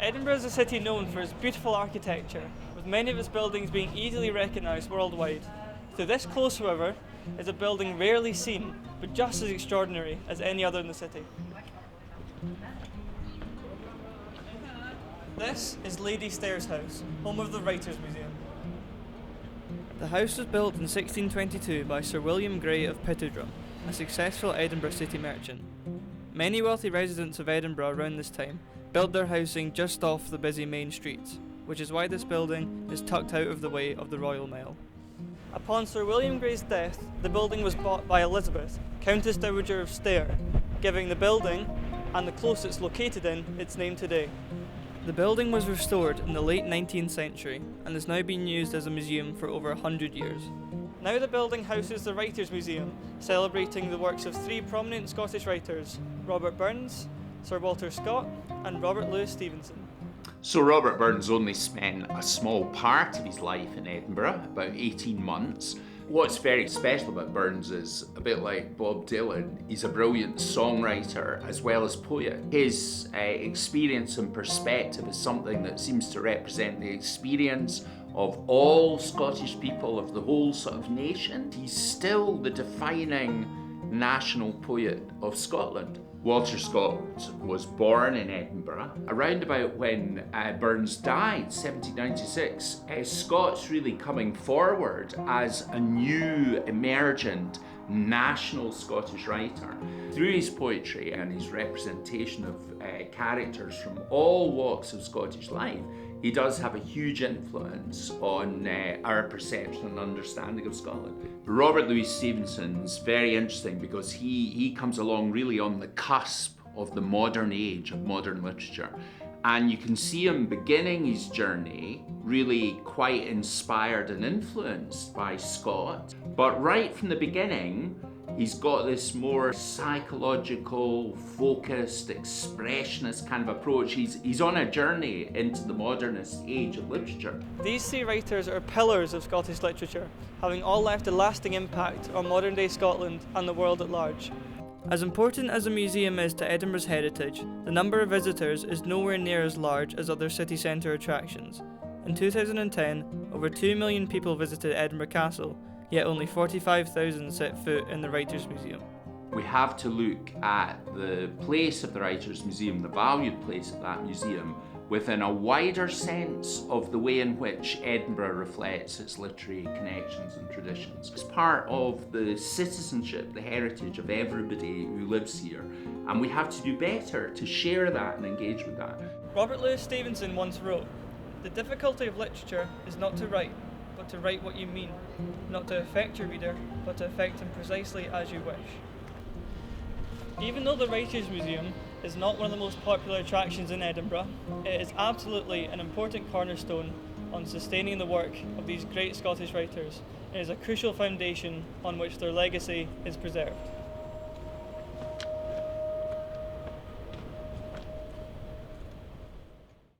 Edinburgh is a city known for its beautiful architecture, with many of its buildings being easily recognised worldwide. To this close, however, is a building rarely seen, but just as extraordinary as any other in the city. This is Lady Stairs House, home of the Writers' Museum. The house was built in 1622 by Sir William Grey of Pittodrum, a successful Edinburgh city merchant. Many wealthy residents of Edinburgh around this time built their housing just off the busy main streets, which is why this building is tucked out of the way of the Royal Mile. Upon Sir William Grey's death, the building was bought by Elizabeth, Countess Dowager of Stair, giving the building, and the close it's located in, its name today. The building was restored in the late 19th century and has now been used as a museum for over 100 years. Now the building houses the Writers' Museum, celebrating the works of three prominent Scottish writers, Robert Burns, Sir Walter Scott, and Robert Louis Stevenson. So Robert Burns only spent a small part of his life in Edinburgh, about 18 months. What's very special about Burns is, a bit like Bob Dylan, he's a brilliant songwriter as well as poet. His experience and perspective is something that seems to represent the experience of all Scottish people, of the whole sort of nation. He's still the defining national poet of Scotland. Walter Scott was born in Edinburgh. Around about when Burns died, 1796, Scott's really coming forward as a new, emergent, national Scottish writer. Through his poetry and his representation of characters from all walks of Scottish life, he does have a huge influence on our perception and understanding of Scotland. Robert Louis Stevenson's very interesting because he comes along really on the cusp of the modern age of modern literature. And you can see him beginning his journey really quite inspired and influenced by Scott. But right from the beginning, he's got this more psychological, focused, expressionist kind of approach. He's on a journey into the modernist age of literature. These three writers are pillars of Scottish literature, having all left a lasting impact on modern-day Scotland and the world at large. As important as a museum is to Edinburgh's heritage, the number of visitors is nowhere near as large as other city centre attractions. In 2010, over 2 million people visited Edinburgh Castle, yet only 45,000 set foot in the Writers' Museum. We have to look at the place of the Writers' Museum, the valued place of that museum, within a wider sense of the way in which Edinburgh reflects its literary connections and traditions. It's part of the citizenship, the heritage of everybody who lives here, and we have to do better to share that and engage with that. Robert Louis Stevenson once wrote, "The difficulty of literature is not to write, but to write what you mean, not to affect your reader, but to affect him precisely as you wish." Even though the Writers' Museum is not one of the most popular attractions in Edinburgh, it is absolutely an important cornerstone on sustaining the work of these great Scottish writers and is a crucial foundation on which their legacy is preserved.